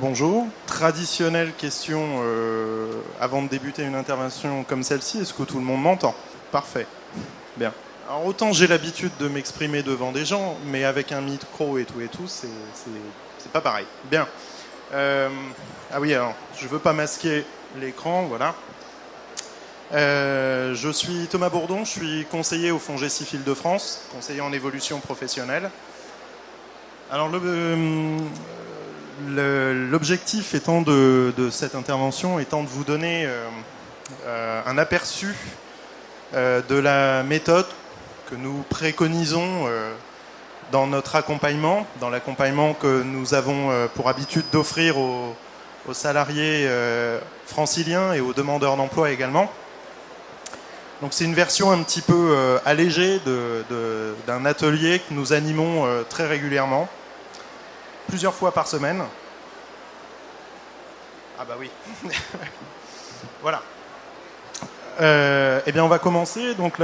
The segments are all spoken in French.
bonjour. Traditionnelle question avant de débuter une intervention comme celle-ci, est-ce que tout le monde m'entend? Parfait. Bien. Alors autant j'ai l'habitude de m'exprimer devant des gens, mais avec un micro et tout, c'est pas pareil. Bien. Ah oui, alors, je veux pas masquer l'écran, voilà. Je suis Thomas Bourdon, je suis conseiller au FONGECIF Île-de-France, conseiller en évolution professionnelle. Alors l'objectif étant de cette intervention étant de vous donner un aperçu de la méthode que nous préconisons dans notre accompagnement, dans l'accompagnement que nous avons pour habitude d'offrir aux salariés franciliens et aux demandeurs d'emploi également. Donc c'est une version un petit peu allégée d'un atelier que nous animons très régulièrement, plusieurs fois par semaine. Ah bah oui. Voilà. Eh bien on va commencer. Donc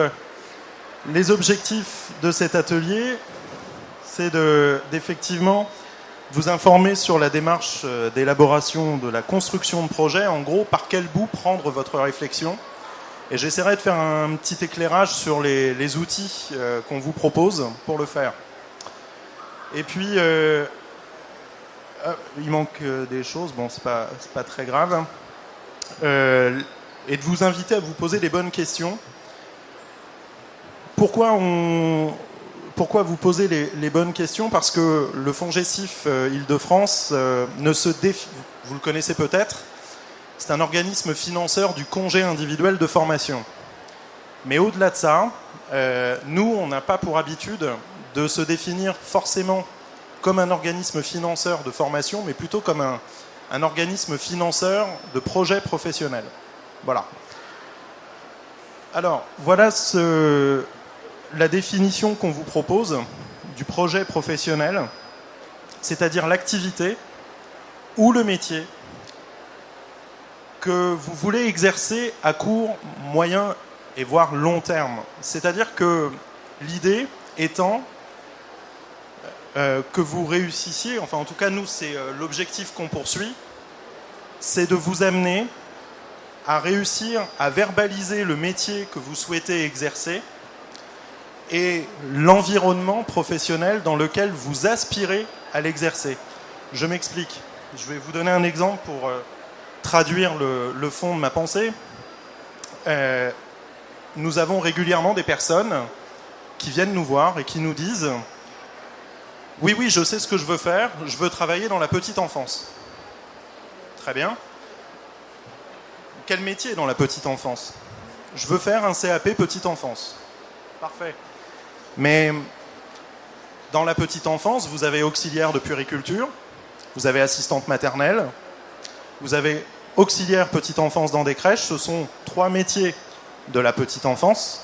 les objectifs de cet atelier, c'est d'effectivement vous informer sur la démarche d'élaboration de la construction de projet. En gros, par quel bout prendre votre réflexion. Et j'essaierai de faire un petit éclairage sur les outils qu'on vous propose pour le faire. Et puis, il manque des choses, bon, c'est pas très grave. Et de vous inviter à vous poser les bonnes questions. Pourquoi vous posez les bonnes questions? Parce que le FONGECIF Île-de-France vous le connaissez peut-être, c'est un organisme financeur du congé individuel de formation. Mais au-delà de ça, nous, on n'a pas pour habitude de se définir forcément comme un organisme financeur de formation, mais plutôt comme un organisme financeur de projets professionnels. Voilà. Alors, voilà la définition qu'on vous propose du projet professionnel, c'est-à-dire l'activité ou le métier que vous voulez exercer à court, moyen et voire long terme. C'est-à-dire que l'idée étant que vous réussissiez, enfin en tout cas nous c'est l'objectif qu'on poursuit, c'est de vous amener à réussir à verbaliser le métier que vous souhaitez exercer et l'environnement professionnel dans lequel vous aspirez à l'exercer. Je m'explique. Je vais vous donner un exemple pour traduire le fond de ma pensée. Nous avons régulièrement des personnes qui viennent nous voir et qui nous disent « Oui, je sais ce que je veux faire, je veux travailler dans la petite enfance. » Très bien. Quel métier dans la petite enfance? Je veux faire un CAP petite enfance. Parfait. Mais dans la petite enfance, vous avez auxiliaire de puériculture, vous avez assistante maternelle, vous avez auxiliaire petite enfance dans des crèches. Ce sont 3 métiers de la petite enfance.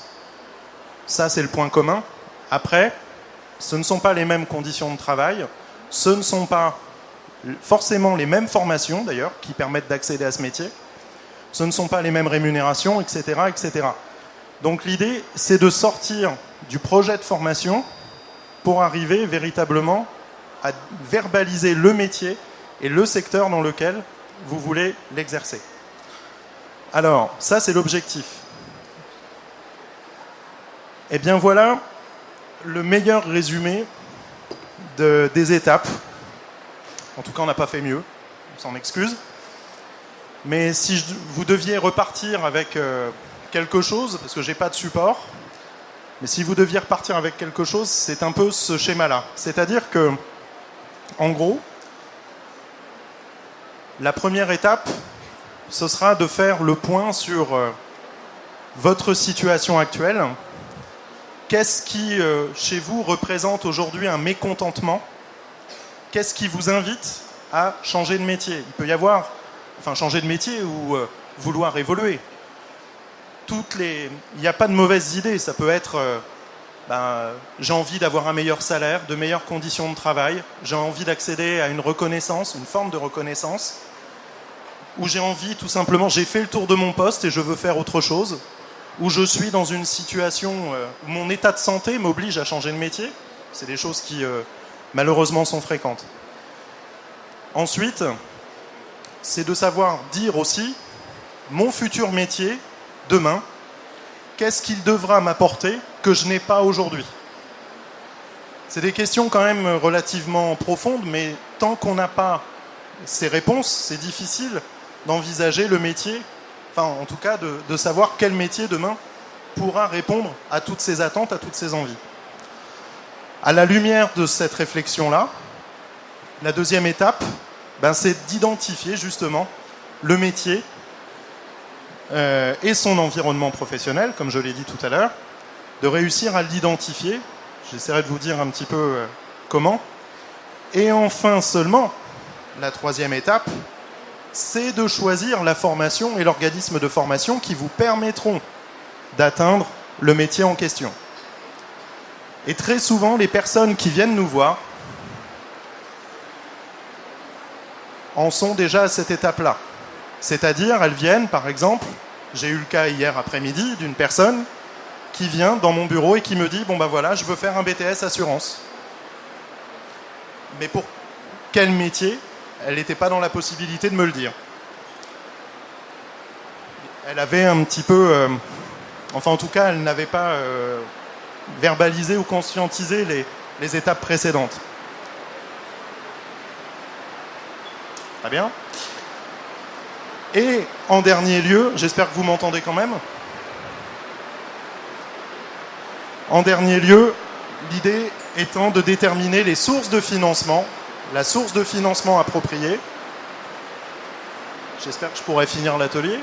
Ça, c'est le point commun. Après, ce ne sont pas les mêmes conditions de travail, ce ne sont pas forcément les mêmes formations, d'ailleurs, qui permettent d'accéder à ce métier, ce ne sont pas les mêmes rémunérations, etc., etc. Donc l'idée, c'est de sortir du projet de formation pour arriver véritablement à verbaliser le métier et le secteur dans lequel vous voulez l'exercer. Alors, ça c'est l'objectif. Et bien voilà le meilleur résumé des étapes. En tout cas, on n'a pas fait mieux, on s'en excuse. Mais si vous deviez repartir avec quelque chose, parce que j'ai pas de support, mais si vous deviez repartir avec quelque chose, c'est un peu ce schéma-là. C'est-à-dire que, en gros, la première étape, ce sera de faire le point sur votre situation actuelle. Qu'est-ce qui, chez vous, représente aujourd'hui un mécontentement? Qu'est-ce qui vous invite à changer de métier? Il peut y avoir, changer de métier ou vouloir évoluer. Il n'y a pas de mauvaises idées. Ça peut être, j'ai envie d'avoir un meilleur salaire, de meilleures conditions de travail, j'ai envie d'accéder à une reconnaissance, une forme de reconnaissance, ou j'ai envie, tout simplement, j'ai fait le tour de mon poste et je veux faire autre chose, ou je suis dans une situation où mon état de santé m'oblige à changer de métier. C'est des choses qui, malheureusement, sont fréquentes. Ensuite, c'est de savoir dire aussi, mon futur métier, demain, qu'est-ce qu'il devra m'apporter que je n'ai pas aujourd'hui? C'est des questions quand même relativement profondes, mais tant qu'on n'a pas ces réponses, c'est difficile d'envisager le métier, enfin en tout cas de savoir quel métier demain pourra répondre à toutes ces attentes, à toutes ces envies. À la lumière de cette réflexion-là, la deuxième étape, c'est d'identifier justement le métier et son environnement professionnel, comme je l'ai dit tout à l'heure, de réussir à l'identifier. J'essaierai de vous dire un petit peu comment. Et enfin seulement, la troisième étape, c'est de choisir la formation et l'organisme de formation qui vous permettront d'atteindre le métier en question. Et très souvent, les personnes qui viennent nous voir en sont déjà à cette étape-là. C'est-à-dire, elles viennent, par exemple, j'ai eu le cas hier après-midi d'une personne qui vient dans mon bureau et qui me dit « Bon ben voilà, je veux faire un BTS assurance ». Mais pour quel métier? Elle n'était pas dans la possibilité de me le dire. Elle avait un petit peu... enfin, en tout cas, elle n'avait pas verbalisé ou conscientisé les étapes précédentes. Très bien. Et en dernier lieu, j'espère que vous m'entendez quand même. En dernier lieu, l'idée étant de déterminer les sources de financement, la source de financement appropriée. J'espère que je pourrai finir l'atelier.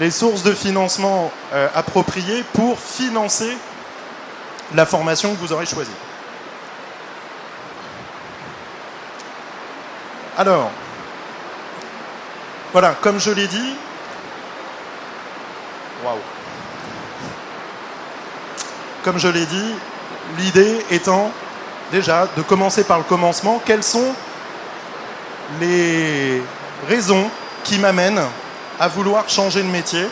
Les sources de financement appropriées pour financer la formation que vous aurez choisie. Alors, voilà, comme je l'ai dit, comme je l'ai dit, l'idée étant déjà de commencer par le commencement. Quelles sont les raisons qui m'amènent à vouloir changer de métier?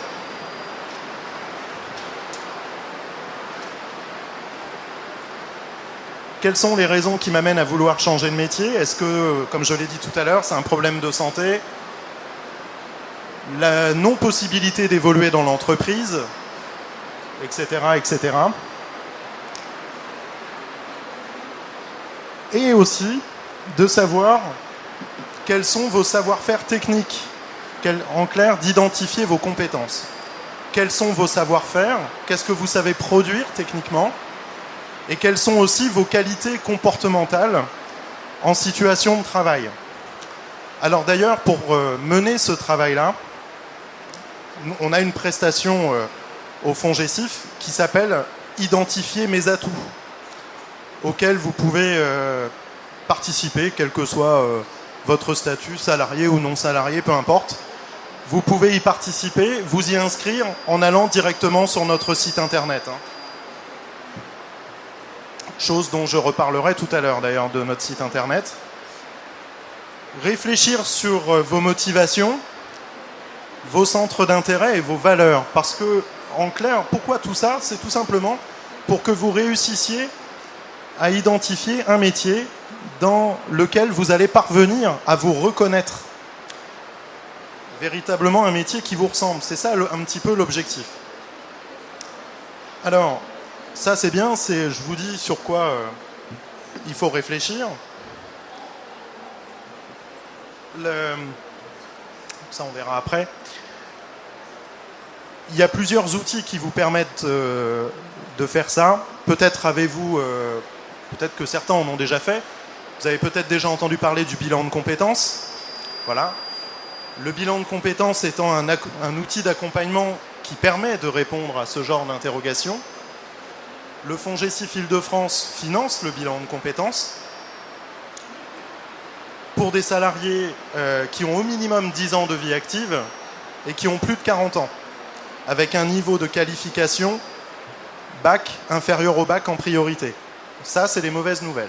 Quelles sont les raisons qui m'amènent à vouloir changer de métier? Est-ce que, comme je l'ai dit tout à l'heure, c'est un problème de santé? La non-possibilité d'évoluer dans l'entreprise, etc., etc. Et aussi de savoir quels sont vos savoir-faire techniques. En clair, d'identifier vos compétences. Quels sont vos savoir-faire? Qu'est-ce que vous savez produire techniquement? Et quelles sont aussi vos qualités comportementales en situation de travail? Alors d'ailleurs, pour mener ce travail-là, on a une prestation au FONGECIF qui s'appelle « Identifier mes atouts », auquel vous pouvez participer, quel que soit votre statut, salarié ou non salarié, peu importe. Vous pouvez y participer, vous y inscrire en allant directement sur notre site internet. Chose dont je reparlerai tout à l'heure d'ailleurs de notre site internet. Réfléchir sur vos motivations, vos centres d'intérêt et vos valeurs. Parce que, en clair, pourquoi tout ça? C'est tout simplement pour que vous réussissiez à identifier un métier dans lequel vous allez parvenir à vous reconnaître. Véritablement un métier qui vous ressemble. C'est ça un petit peu l'objectif. Alors, ça c'est bien, je vous dis sur quoi il faut réfléchir. Ça on verra après. Il y a plusieurs outils qui vous permettent de faire ça. Peut-être avez-vous, peut-être que certains en ont déjà fait. Vous avez peut-être déjà entendu parler du bilan de compétences. Voilà. Le bilan de compétences étant un outil d'accompagnement qui permet de répondre à ce genre d'interrogation. Le FONGECIF Île-de-France finance le bilan de compétences pour des salariés qui ont au minimum 10 ans de vie active et qui ont plus de 40 ans, avec un niveau de qualification bac inférieur au bac en priorité. Ça, c'est les mauvaises nouvelles.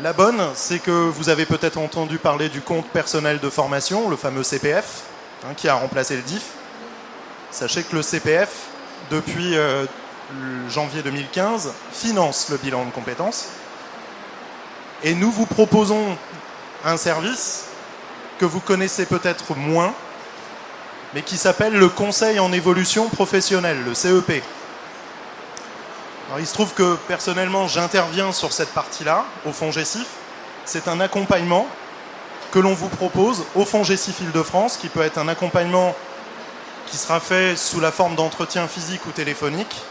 La bonne, c'est que vous avez peut-être entendu parler du compte personnel de formation, le fameux CPF, qui a remplacé le DIF. Sachez que le CPF, depuis janvier 2015, finance le bilan de compétences. Et nous vous proposons un service que vous connaissez peut-être moins, mais qui s'appelle le Conseil en évolution professionnelle, le CEP. Alors, il se trouve que personnellement, j'interviens sur cette partie-là, au FONGECIF. C'est un accompagnement que l'on vous propose au FONGECIF Île-de-France, qui peut être un accompagnement qui sera fait sous la forme d'entretien physique ou téléphonique,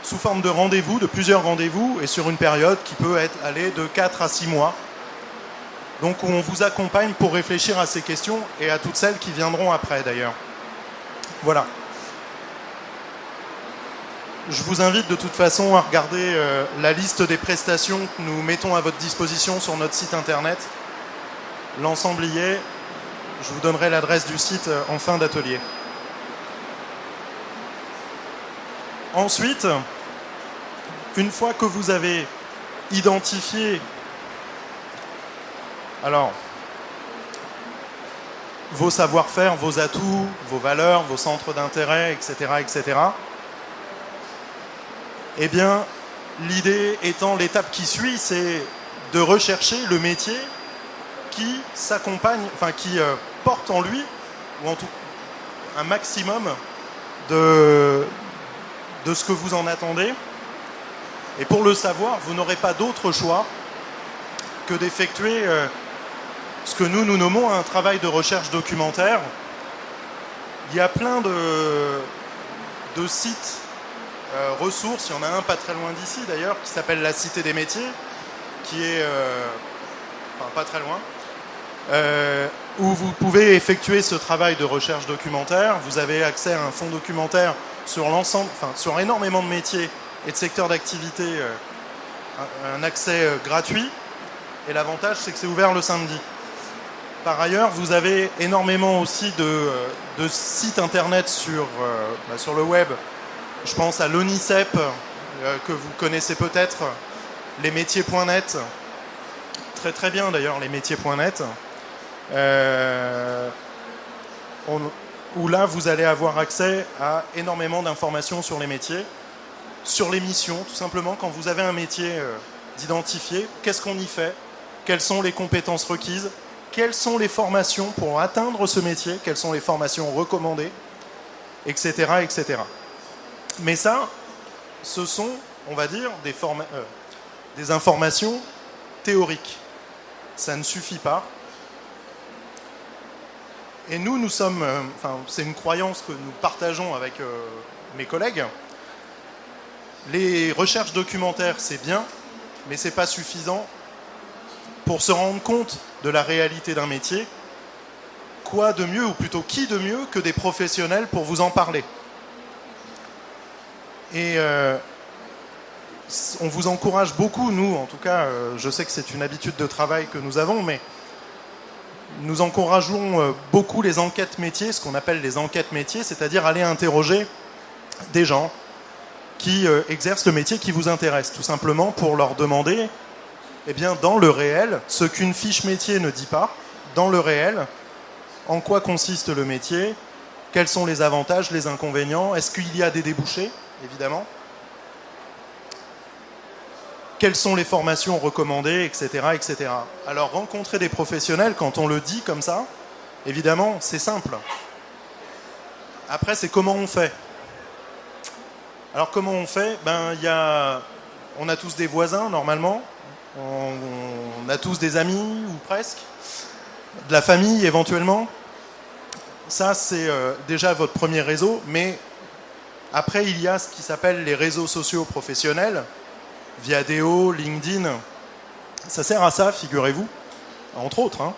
sous forme de rendez-vous, de plusieurs rendez-vous, et sur une période qui peut aller de 4 à 6 mois. Donc où on vous accompagne pour réfléchir à ces questions et à toutes celles qui viendront après d'ailleurs. Voilà. Je vous invite de toute façon à regarder la liste des prestations que nous mettons à votre disposition sur notre site internet. L'ensemble y est. Je vous donnerai l'adresse du site en fin d'atelier. Ensuite, une fois que vous avez identifié vos savoir-faire, vos atouts, vos valeurs, vos centres d'intérêt, etc., etc., eh bien, l'idée étant l'étape qui suit, c'est de rechercher le métier qui s'accompagne, qui porte en lui, ou en tout un maximum de ce que vous en attendez. Et pour le savoir, vous n'aurez pas d'autre choix que d'effectuer ce que nous nommons un travail de recherche documentaire. Il y a plein de sites, ressources, il y en a un pas très loin d'ici d'ailleurs, qui s'appelle la Cité des métiers, qui est pas très loin, où vous pouvez effectuer ce travail de recherche documentaire. Vous avez accès à un fonds documentaire sur l'ensemble, sur énormément de métiers et de secteurs d'activité, un accès gratuit. Et l'avantage, c'est que c'est ouvert le samedi. Par ailleurs, vous avez énormément aussi de sites internet sur le web. Je pense à l'ONICEP, que vous connaissez peut-être, lesmétiers.net. Très très bien d'ailleurs, lesmétiers.net. Où là, vous allez avoir accès à énormément d'informations sur les métiers, sur les missions, tout simplement. Quand vous avez un métier d'identifier, qu'est-ce qu'on y fait? Quelles sont les compétences requises? Quelles sont les formations pour atteindre ce métier? Quelles sont les formations recommandées? Etc., etc. Mais ça, ce sont, on va dire, des informations théoriques. Ça ne suffit pas. Et nous sommes... c'est une croyance que nous partageons avec mes collègues. Les recherches documentaires, c'est bien, mais c'est pas suffisant pour se rendre compte de la réalité d'un métier. Quoi de mieux, ou plutôt qui de mieux que des professionnels pour vous en parler? Et on vous encourage beaucoup, nous, en tout cas, je sais que c'est une habitude de travail que nous avons, mais nous encourageons beaucoup les enquêtes métiers, ce qu'on appelle les enquêtes métiers, c'est-à-dire aller interroger des gens qui exercent le métier qui vous intéresse, tout simplement pour leur demander, eh bien, dans le réel, ce qu'une fiche métier ne dit pas, dans le réel, en quoi consiste le métier, quels sont les avantages, les inconvénients, est-ce qu'il y a des débouchés, évidemment, quelles sont les formations recommandées, etc., etc. Alors, rencontrer des professionnels, quand on le dit comme ça, évidemment, c'est simple. Après, c'est comment on fait. Alors, comment on fait? On a tous des voisins, normalement. On a tous des amis, ou presque. De la famille, éventuellement. Ça, c'est déjà votre premier réseau. Mais après, il y a ce qui s'appelle les réseaux sociaux professionnels. Viadeo, LinkedIn, ça sert à ça, figurez-vous, entre autres.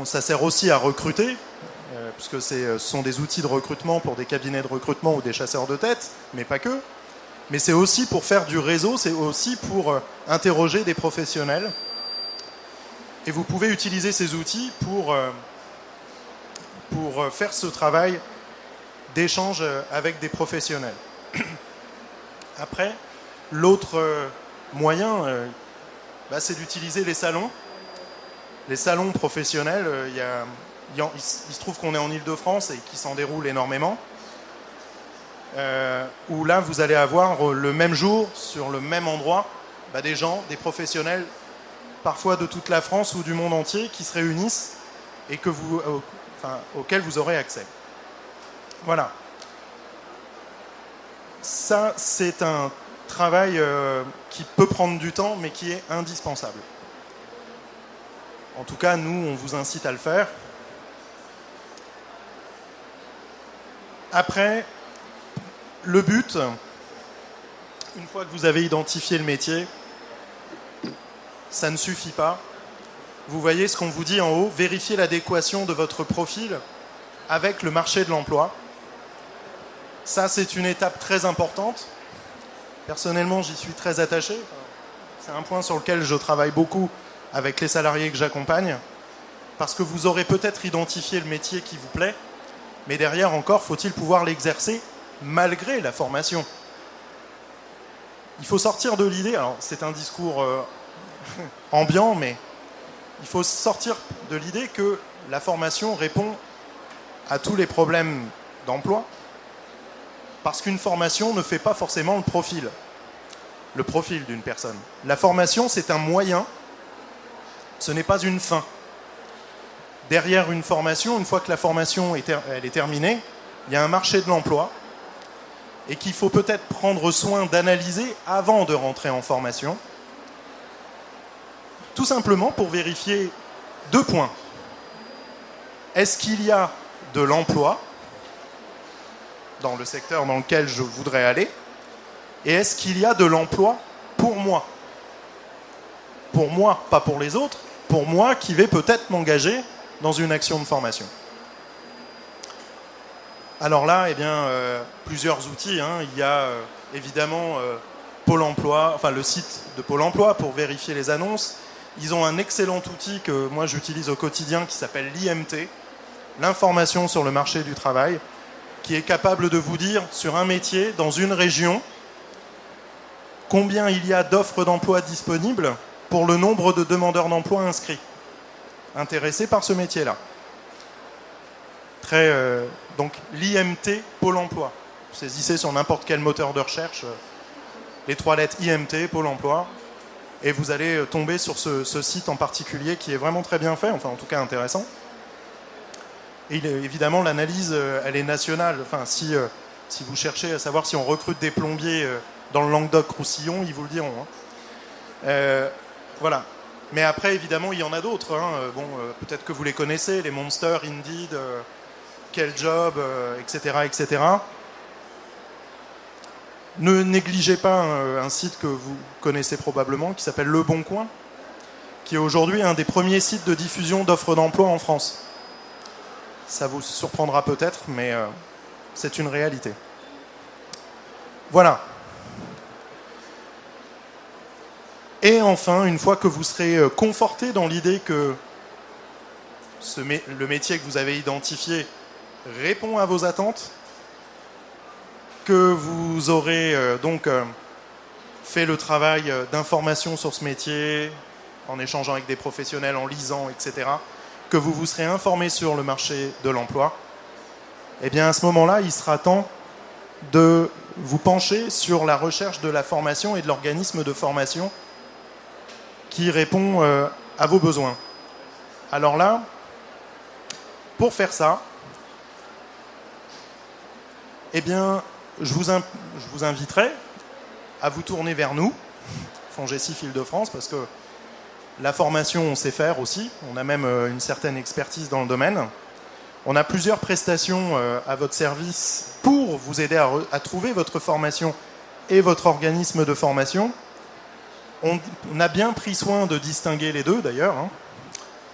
Ça sert aussi à recruter, puisque ce sont des outils de recrutement pour des cabinets de recrutement ou des chasseurs de tête, mais pas que. Mais c'est aussi pour faire du réseau, c'est aussi pour interroger des professionnels. Et vous pouvez utiliser ces outils pour faire ce travail d'échange avec des professionnels. Après, l'autre moyen, c'est d'utiliser les salons. Les salons professionnels, il se trouve qu'on est en Île-de-France et qui s'en déroulent énormément. Où là, vous allez avoir le même jour, sur le même endroit, des gens, des professionnels parfois de toute la France ou du monde entier, qui se réunissent et auxquels vous aurez accès. Voilà. Ça, c'est un travail qui peut prendre du temps, mais qui est indispensable. En tout cas, nous, on vous incite à le faire. Après, le but, une fois que vous avez identifié le métier, ça ne suffit pas. Vous voyez ce qu'on vous dit en haut, vérifiez l'adéquation de votre profil avec le marché de l'emploi. Ça, c'est une étape très importante. Personnellement, j'y suis très attaché. C'est un point sur lequel je travaille beaucoup avec les salariés que j'accompagne, parce que vous aurez peut-être identifié le métier qui vous plaît, mais derrière encore, faut-il pouvoir l'exercer malgré la formation. Il faut sortir de l'idée, alors c'est un discours ambiant, mais il faut sortir de l'idée que la formation répond à tous les problèmes d'emploi, parce qu'une formation ne fait pas forcément le profil d'une personne. La formation, c'est un moyen, ce n'est pas une fin. Derrière une formation, une fois que la formation est terminée, il y a un marché de l'emploi et qu'il faut peut-être prendre soin d'analyser avant de rentrer en formation, tout simplement pour vérifier 2 points. Est-ce qu'il y a de l'emploi dans le secteur dans lequel je voudrais aller? Et est-ce qu'il y a de l'emploi pour moi? Pour moi, pas pour les autres, pour moi qui vais peut-être m'engager dans une action de formation. Alors là, plusieurs outils. Il y a évidemment Pôle emploi, enfin le site de Pôle emploi pour vérifier les annonces. Ils ont un excellent outil que moi j'utilise au quotidien qui s'appelle l'IMT, l'information sur le marché du travail, qui est capable de vous dire sur un métier, dans une région, combien il y a d'offres d'emploi disponibles pour le nombre de demandeurs d'emploi inscrits, intéressés par ce métier-là. Donc l'IMT Pôle emploi. Vous saisissez sur n'importe quel moteur de recherche les 3 lettres IMT Pôle emploi et vous allez tomber sur ce site en particulier qui est vraiment très bien fait, enfin en tout cas intéressant. Et évidemment l'analyse elle est nationale. Enfin si vous cherchez à savoir si on recrute des plombiers dans le Languedoc-Roussillon, ils vous le diront. Voilà. Mais après, évidemment, il y en a d'autres. Peut-être que vous les connaissez, les Monster, Indeed, Quel Job, etc., etc. Ne négligez pas un site que vous connaissez probablement, qui s'appelle Le Bon Coin, qui est aujourd'hui un des premiers sites de diffusion d'offres d'emploi en France. Ça vous surprendra peut-être, mais c'est une réalité. Voilà. Et enfin, une fois que vous serez conforté dans l'idée que le métier que vous avez identifié répond à vos attentes, que vous aurez fait le travail d'information sur ce métier, en échangeant avec des professionnels, en lisant, etc., que vous vous serez informé sur le marché de l'emploi, eh bien à ce moment-là, il sera temps de vous pencher sur la recherche de la formation et de l'organisme de formation qui répond à vos besoins. Alors là, pour faire ça, eh bien, je vous inviterai à vous tourner vers nous, FONGECIF Île-de-France, parce que la formation, on sait faire aussi. On a même une certaine expertise dans le domaine. On a plusieurs prestations à votre service pour vous aider à trouver votre formation et votre organisme de formation. On a bien pris soin de distinguer les deux, d'ailleurs,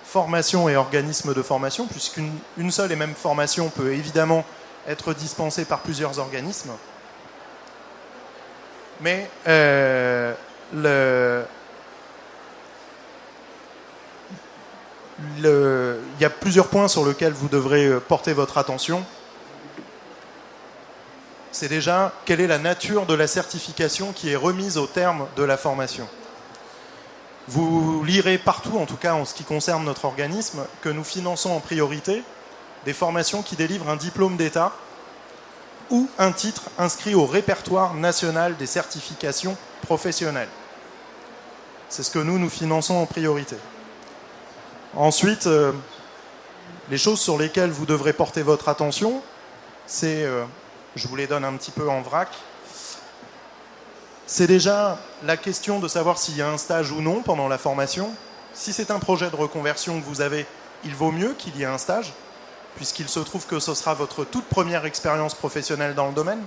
formation et organisme de formation, puisqu'une seule et même formation peut évidemment être dispensée par plusieurs organismes. Mais il y a plusieurs points sur lesquels vous devrez porter votre attention. C'est déjà, quelle est la nature de la certification qui est remise au terme de la formation? Vous lirez partout, en tout cas en ce qui concerne notre organisme, que nous finançons en priorité des formations qui délivrent un diplôme d'État ou un titre inscrit au répertoire national des certifications professionnelles. C'est ce que nous finançons en priorité. Ensuite, les choses sur lesquelles vous devrez porter votre attention, c'est, je vous les donne un petit peu en vrac, c'est déjà la question de savoir s'il y a un stage ou non pendant la formation. Si c'est un projet de reconversion que vous avez, il vaut mieux qu'il y ait un stage, puisqu'il se trouve que ce sera votre toute première expérience professionnelle dans le domaine.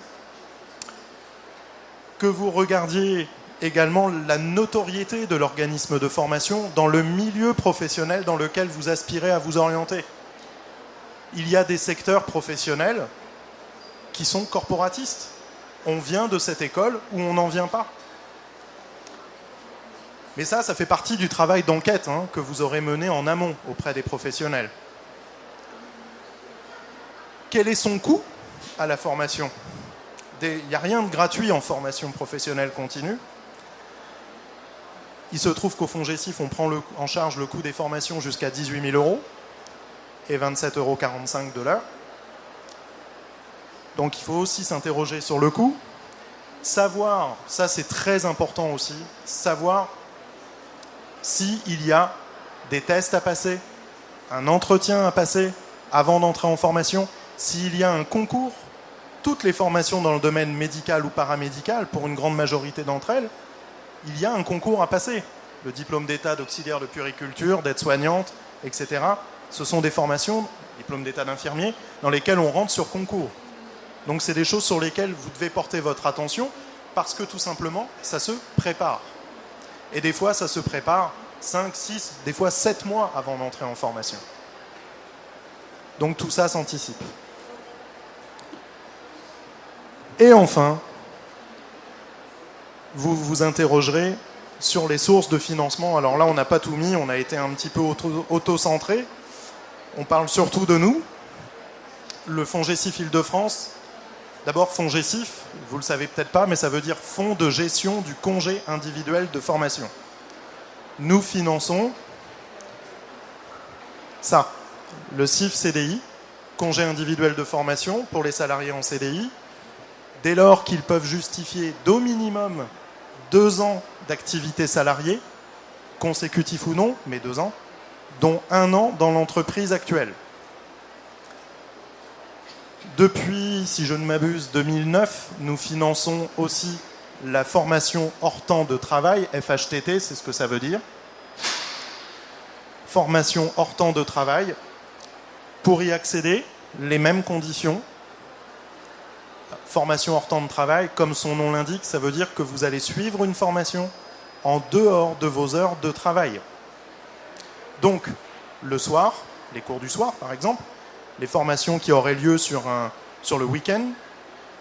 Que vous regardiez également la notoriété de l'organisme de formation dans le milieu professionnel dans lequel vous aspirez à vous orienter. Il y a des secteurs professionnels qui sont corporatistes. On vient de cette école ou on n'en vient pas. Mais ça fait partie du travail d'enquête que vous aurez mené en amont auprès des professionnels. Quel est son coût à la formation ? Il n'y a rien de gratuit en formation professionnelle continue. Il se trouve qu'au FONGECIF, on prend en charge le coût des formations jusqu'à 18 000 € et 27,45 € de l'heure. Donc il faut aussi s'interroger sur le coût. Savoir, ça c'est très important aussi, savoir s'il y a des tests à passer, un entretien à passer avant d'entrer en formation, s'il y a un concours. Toutes les formations dans le domaine médical ou paramédical, pour une grande majorité d'entre elles, il y a un concours à passer. Le diplôme d'état d'auxiliaire de puériculture, d'aide-soignante, etc. Ce sont des formations, diplôme d'état d'infirmier, dans lesquelles on rentre sur concours. Donc c'est des choses sur lesquelles vous devez porter votre attention, parce que tout simplement, ça se prépare. Et des fois, ça se prépare 5, 6, des fois 7 mois avant d'entrer en formation. Donc tout ça s'anticipe. Et enfin, vous vous interrogerez sur les sources de financement. Alors là, on n'a pas tout mis, on a été un petit peu auto-centré. On parle surtout de nous. Le FONGECIF Île-de-France, d'abord FONGECIF, vous ne le savez peut-être pas, mais ça veut dire Fonds de gestion du congé individuel de formation. Nous finançons ça, le CIF CDI, congé individuel de formation pour les salariés en CDI, dès lors qu'ils peuvent justifier d'au minimum 2 ans d'activité salariée, consécutif ou non, mais 2 ans, dont 1 an dans l'entreprise actuelle. Depuis, si je ne m'abuse, 2009, nous finançons aussi la formation hors temps de travail, FHTT, c'est ce que ça veut dire. Formation hors temps de travail. Pour y accéder, les mêmes conditions. Formation hors temps de travail, comme son nom l'indique, ça veut dire que vous allez suivre une formation en dehors de vos heures de travail. Donc, le soir, les cours du soir par exemple, les formations qui auraient lieu sur le week-end,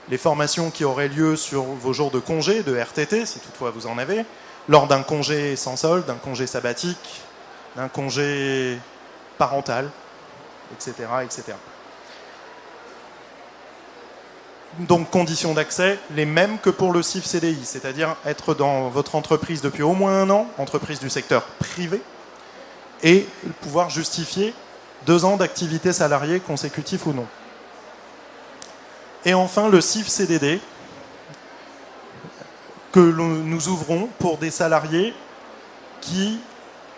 les formations qui auraient lieu sur vos jours de congé, de RTT, si toutefois vous en avez, lors d'un congé sans solde, d'un congé sabbatique, d'un congé parental, etc., etc. Donc, conditions d'accès, les mêmes que pour le CIF CDI, c'est-à-dire être dans votre entreprise depuis au moins 1 an, entreprise du secteur privé, et pouvoir justifier 2 ans d'activité salariée consécutif ou non. Et enfin, le CIF CDD, que nous ouvrons pour des salariés qui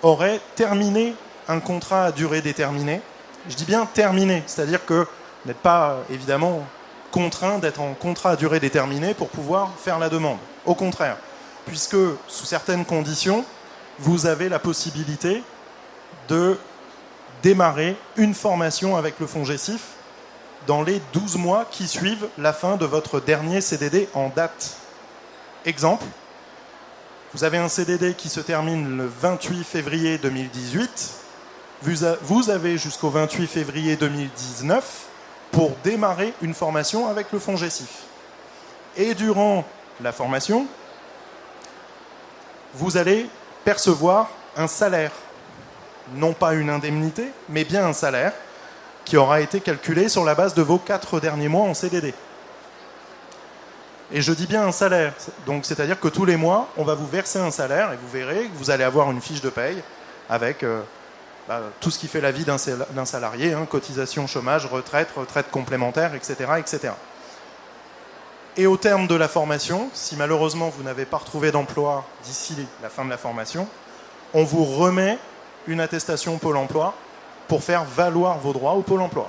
auraient terminé un contrat à durée déterminée. Je dis bien terminé, c'est-à-dire que vous n'êtes pas, évidemment, contraint d'être en contrat à durée déterminée pour pouvoir faire la demande. Au contraire, puisque, sous certaines conditions, vous avez la possibilité de démarrer une formation avec le FONGECIF dans les 12 mois qui suivent la fin de votre dernier CDD en date. Exemple, vous avez un CDD qui se termine le 28 février 2018, vous avez jusqu'au 28 février 2019 pour démarrer une formation avec le FONGECIF. Et durant la formation, vous allez percevoir un salaire, non pas une indemnité, mais bien un salaire qui aura été calculé sur la base de vos 4 derniers mois en CDD. Et je dis bien un salaire, donc c'est-à-dire que tous les mois, on va vous verser un salaire et vous verrez que vous allez avoir une fiche de paye avec tout ce qui fait la vie d'un salarié, cotisation, chômage, retraite complémentaire, etc., etc. Et au terme de la formation, si malheureusement vous n'avez pas retrouvé d'emploi d'ici la fin de la formation, on vous remet une attestation Pôle emploi pour faire valoir vos droits au Pôle emploi.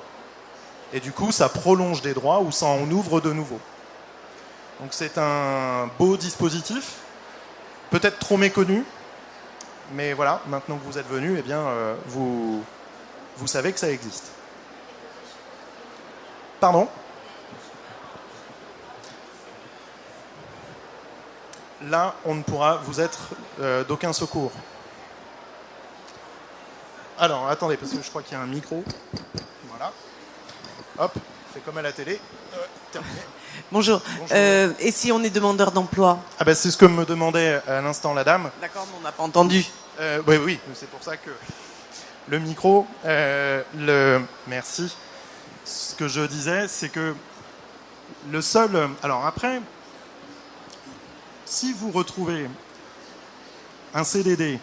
Et du coup, ça prolonge des droits ou ça en ouvre de nouveaux. Donc c'est un beau dispositif, peut-être trop méconnu, mais voilà, maintenant que vous êtes venus, eh bien, vous savez que ça existe. Pardon ? Là, on ne pourra vous être d'aucun secours. Alors, attendez, parce que je crois qu'il y a un micro. Voilà. Hop, c'est comme à la télé. Terminé. Bonjour. Bonjour. Et si on est demandeur d'emploi ? Ah ben, c'est ce que me demandait à l'instant la dame. D'accord, mais on n'a pas entendu. Oui, c'est pour ça que le micro, merci. Ce que je disais, c'est que le seul... Alors après, si vous retrouvez un CDD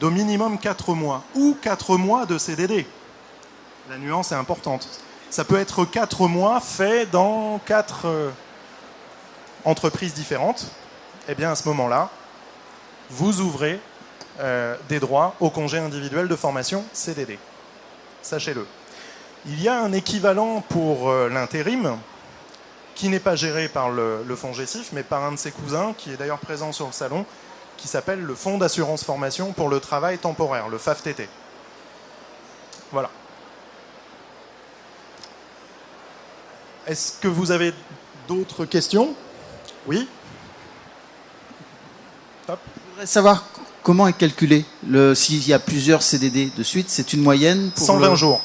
d'au minimum 4 mois ou 4 mois de CDD, la nuance est importante. Ça peut être 4 mois faits dans 4 entreprises différentes. Eh bien, à ce moment-là, vous ouvrez des droits au congé individuel de formation CDD. Sachez-le. Il y a un équivalent pour l'intérim qui n'est pas géré par le FONGECIF, mais par un de ses cousins, qui est d'ailleurs présent sur le salon, qui s'appelle le Fonds d'assurance formation pour le travail temporaire, le FAFTT. Voilà. Est-ce que vous avez d'autres questions ? Oui ? Top. Je voudrais savoir comment est calculé s'il y a plusieurs CDD de suite, c'est une moyenne pour 120 jours.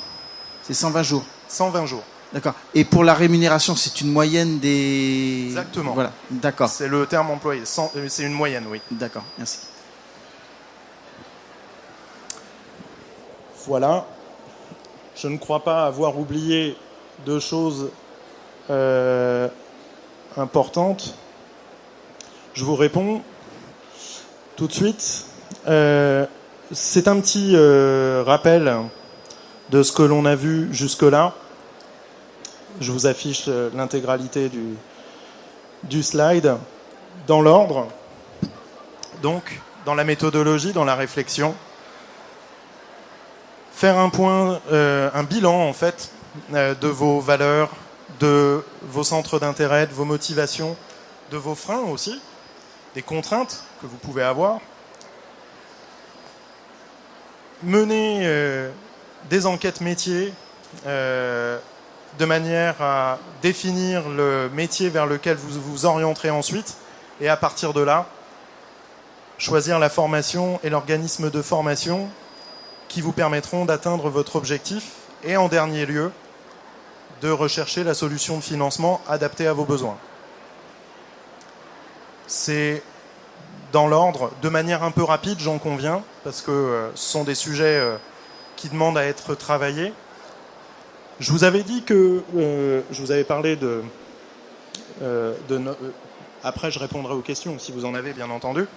C'est 120 jours. 120 jours. D'accord. Et pour la rémunération, c'est une moyenne des... Exactement. Voilà, d'accord. C'est le terme employé. C'est une moyenne, oui. D'accord, merci. Voilà. Je ne crois pas avoir oublié de choses importantes. Je vous réponds tout de suite. C'est un petit rappel de ce que l'on a vu jusque-là. Je vous affiche l'intégralité du slide dans l'ordre. Donc, dans la méthodologie, dans la réflexion, faire un point, un bilan en fait de vos valeurs, de vos centres d'intérêt, de vos motivations, de vos freins aussi, des contraintes que vous pouvez avoir. Mener des enquêtes métiers de manière à définir le métier vers lequel vous vous orienterez ensuite et à partir de là, choisir la formation et l'organisme de formation qui vous permettront d'atteindre votre objectif et en dernier lieu, de rechercher la solution de financement adaptée à vos besoins. C'est dans l'ordre, de manière un peu rapide, j'en conviens, parce que ce sont des sujets qui demandent à être travaillés. Je vous avais dit que... je vous avais parlé après, je répondrai aux questions, si vous en avez, bien entendu.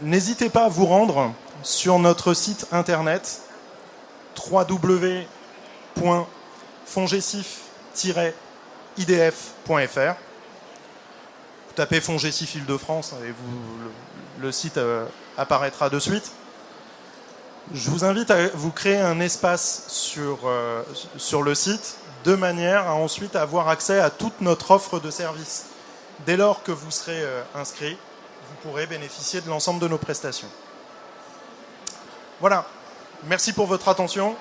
N'hésitez pas à vous rendre sur notre site internet www.fongecif-idf.fr. Vous tapez FONGECIF Île-de-France et le site apparaîtra de suite. Je vous invite à vous créer un espace sur le site de manière à ensuite avoir accès à toute notre offre de services. Dès lors que vous serez inscrit, vous pourrez bénéficier de l'ensemble de nos prestations. Voilà. Merci pour votre attention.